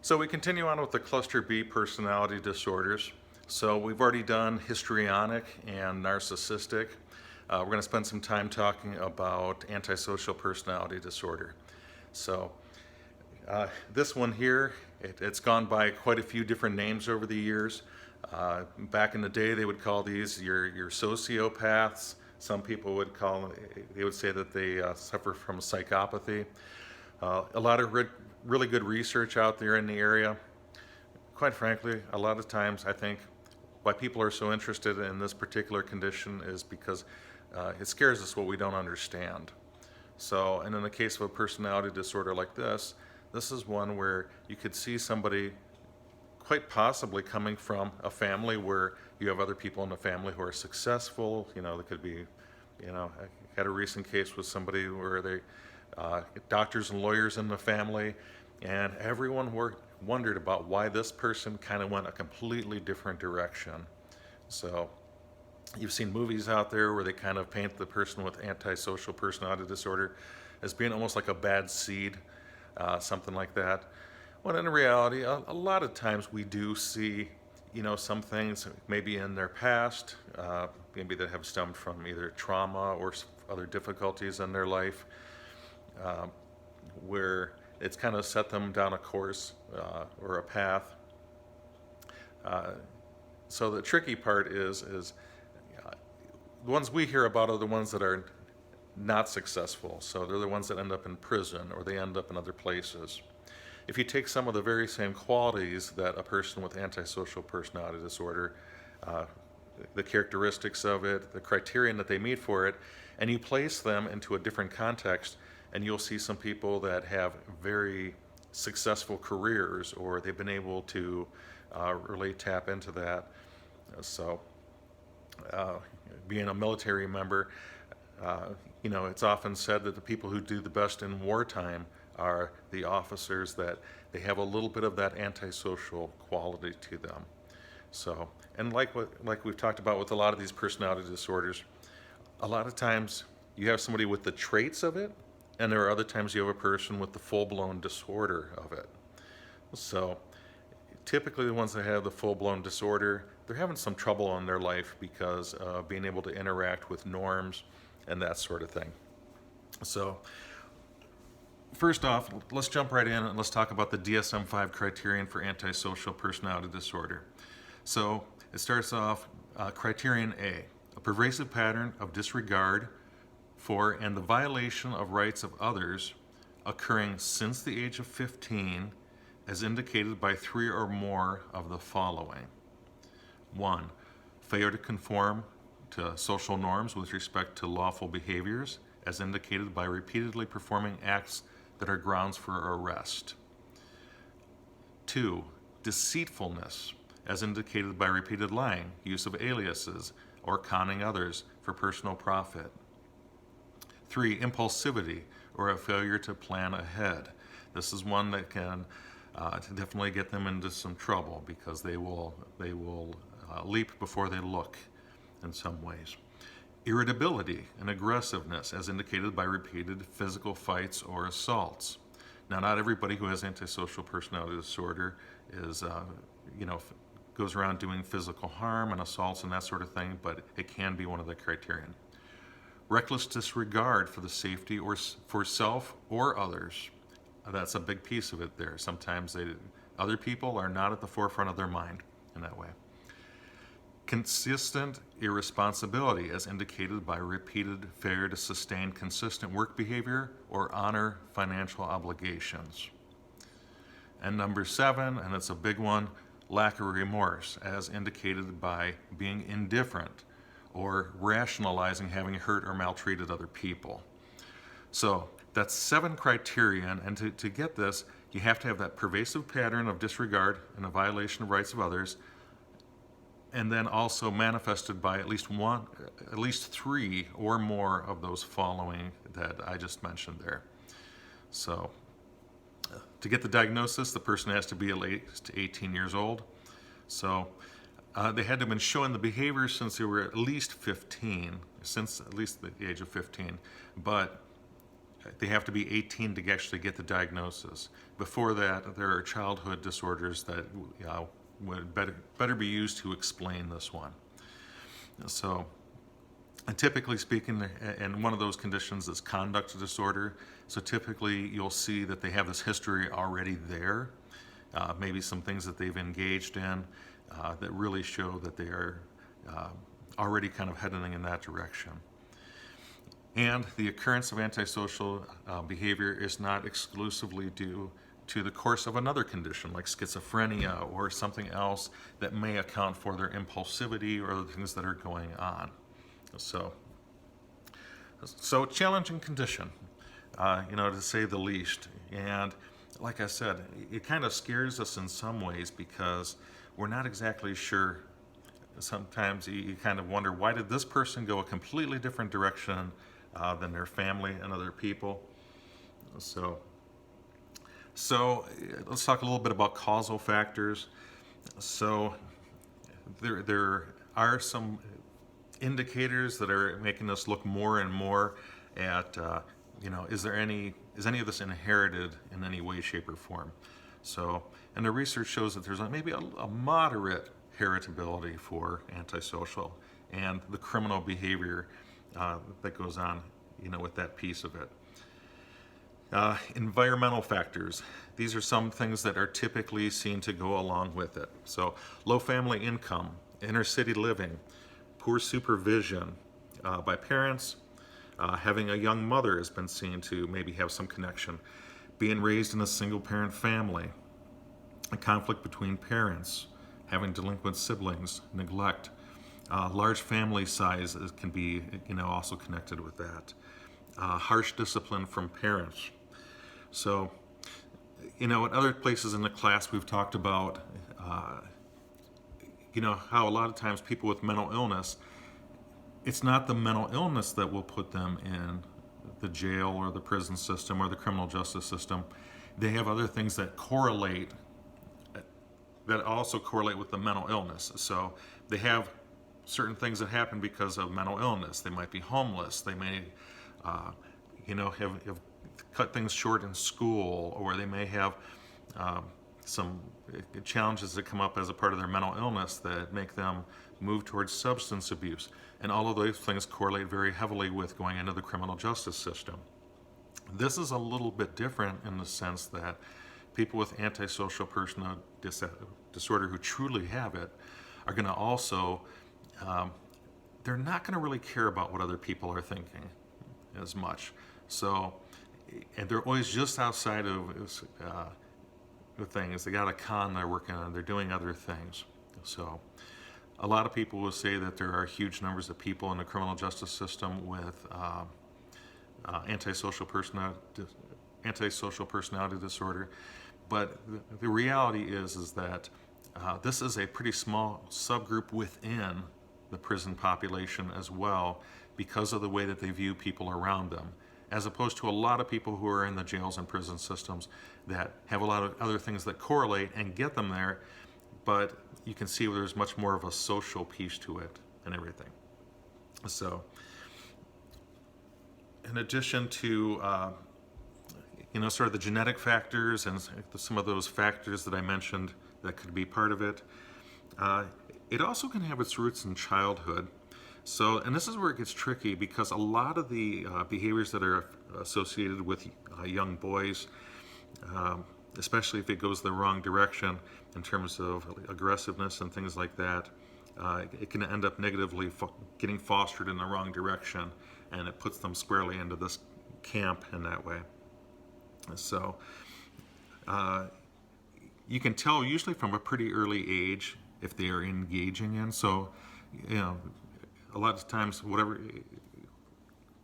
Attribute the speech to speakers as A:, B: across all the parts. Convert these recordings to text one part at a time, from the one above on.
A: So we continue on with the cluster B personality disorders. So we've already done histrionic and narcissistic. We're going to spend some time talking about antisocial personality disorder. So this one here, it's gone by quite a few different names over the years. Back in the day, they would call these your sociopaths. Some people would they would say that they suffer from psychopathy. A lot of really good research out there in the area. Quite frankly, a lot of times I think why people are so interested in this particular condition is because it scares us what we don't understand. So, and in the case of a personality disorder like this is one where you could see somebody quite possibly coming from a family where you have other people in the family who are successful. There could be, I had a recent case with somebody where they doctors and lawyers in the family, and everyone wondered about why this person kind of went a completely different direction. So you've seen movies out there where they kind of paint the person with antisocial personality disorder as being almost like a bad seed, something like that. When in reality, a lot of times we do see, some things maybe in their past, maybe that have stemmed from either trauma or other difficulties in their life, where it's kind of set them down a course or a path. So the tricky part is the ones we hear about are the ones that are not successful. So they're the ones that end up in prison or they end up in other places. If you take some of the very same qualities that a person with antisocial personality disorder, the characteristics of it, the criterion that they meet for it, and you place them into a different context, and you'll see some people that have very successful careers, or they've been able to really tap into that. So being a military member, it's often said that the people who do the best in wartime are the officers that they have a little bit of that antisocial quality to them. So, and like we've talked about with a lot of these personality disorders, a lot of times you have somebody with the traits of it, and there are other times you have a person with the full-blown disorder of it. So typically the ones that have the full-blown disorder, they're having some trouble in their life because of being able to interact with norms and that sort of thing. So first off, let's jump right in and let's talk about the DSM-5 criterion for antisocial personality disorder. So it starts off, criterion a pervasive pattern of disregard for and the violation of rights of others occurring since the age of 15 as indicated by three or more of the following. 1. Failure to conform to social norms with respect to lawful behaviors as indicated by repeatedly performing acts that are grounds for arrest. 2. Deceitfulness as indicated by repeated lying, use of aliases, or conning others for personal profit. 3. Impulsivity, or a failure to plan ahead. This is one that can definitely get them into some trouble because they will leap before they look in some ways. Irritability and aggressiveness, as indicated by repeated physical fights or assaults. Now, not everybody who has antisocial personality disorder is, goes around doing physical harm and assaults and that sort of thing, but it can be one of the criterion. Reckless disregard for the safety or for self or others. That's a big piece of it there. Sometimes other people are not at the forefront of their mind in that way. Consistent irresponsibility as indicated by repeated failure to sustain consistent work behavior or honor financial obligations. And number 7, and it's a big one, lack of remorse as indicated by being indifferent or rationalizing having hurt or maltreated other people. So that's 7 criterion, and to get this, you have to have that pervasive pattern of disregard and a violation of rights of others, and then also manifested by at least 3 or more of those following that I just mentioned there. So to get the diagnosis, the person has to be at least 18 years old. So they had to have been showing the behavior since they were at least 15, since at least the age of 15. But they have to be 18 to actually get the diagnosis. Before that, there are childhood disorders that would better be used to explain this one. So, and typically speaking, and one of those conditions is conduct disorder. So typically you'll see that they have this history already there, maybe some things that they've engaged in that really show that they are already kind of heading in that direction. And the occurrence of antisocial behavior is not exclusively due to the course of another condition like schizophrenia or something else that may account for their impulsivity or the things that are going on. So challenging condition, to say the least. And like I said, it kind of scares us in some ways because we're not exactly sure. Sometimes you kind of wonder, why did this person go a completely different direction than their family and other people? So let's talk a little bit about causal factors. So there are some indicators that are making us look more and more at, is any of this inherited in any way, shape, or form? So, and the research shows that there's maybe a moderate heritability for antisocial and the criminal behavior that goes on, with that piece of it. Environmental factors. These are some things that are typically seen to go along with it. So low family income, inner city living, poor supervision by parents, having a young mother has been seen to maybe have some connection, being raised in a single parent family, a conflict between parents, having delinquent siblings, neglect, large family size can be also connected with that, harsh discipline from parents. So, in other places in the class we've talked about, how a lot of times people with mental illness, it's not the mental illness that will put them in the jail or the prison system or the criminal justice system. They have other things that also correlate with the mental illness. So they have certain things that happen because of mental illness. They might be homeless. They may, have cut things short in school, or they may have some challenges that come up as a part of their mental illness that make them move towards substance abuse. And all of those things correlate very heavily with going into the criminal justice system. This is a little bit different in the sense that people with antisocial personality disorder who truly have it are going to also, they're not going to really care about what other people are thinking as much. So, and they're always just outside of the things. They got a con they're working on. They're doing other things. So a lot of people will say that there are huge numbers of people in the criminal justice system with antisocial personality disorder. But the reality is that this is a pretty small subgroup within the prison population as well, because of the way that they view people around them, as opposed to a lot of people who are in the jails and prison systems that have a lot of other things that correlate and get them there, but you can see there's much more of a social piece to it and everything. So, in addition to sort of the genetic factors and some of those factors that I mentioned that could be part of it, it also can have its roots in childhood. So, and this is where it gets tricky, because a lot of the behaviors that are associated with young boys, especially if it goes the wrong direction in terms of aggressiveness and things like that, it can end up negatively getting fostered in the wrong direction, and it puts them squarely into this camp in that way. So you can tell usually from a pretty early age if they are engaging in. So, a lot of times whatever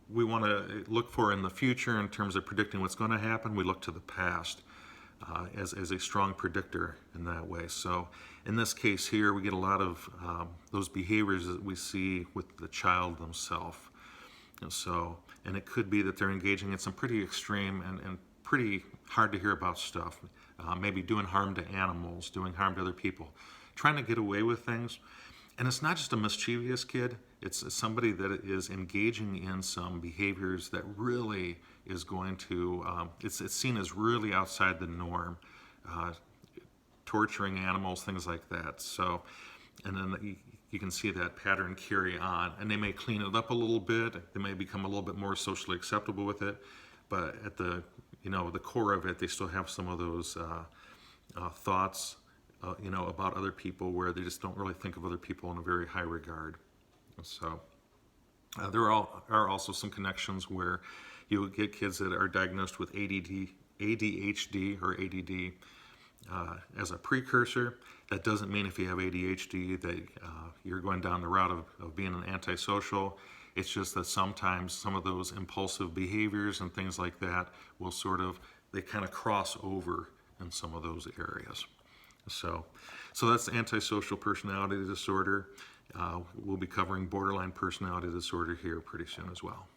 A: we want to look for in the future in terms of predicting what's going to happen, we look to the past as a strong predictor in that way. So in this case here, we get a lot of those behaviors that we see with the child themselves. And it could be that they're engaging in some pretty extreme and pretty hard to hear about stuff, maybe doing harm to animals, doing harm to other people, trying to get away with things. And it's not just a mischievous kid, it's somebody that is engaging in some behaviors that really is going to, it's seen as really outside the norm, torturing animals, things like that. So, and then you can see that pattern carry on, and they may clean it up a little bit. They may become a little bit more socially acceptable with it, but at the the core of it, they still have some of those thoughts, about other people, where they just don't really think of other people in a very high regard. So there are also some connections where you get kids that are diagnosed with ADHD or ADD as a precursor. That doesn't mean if you have ADHD that you're going down the route of being an antisocial. It's just that sometimes some of those impulsive behaviors and things like that will they kind of cross over in some of those areas. So that's antisocial personality disorder. We'll be covering borderline personality disorder here pretty soon as well.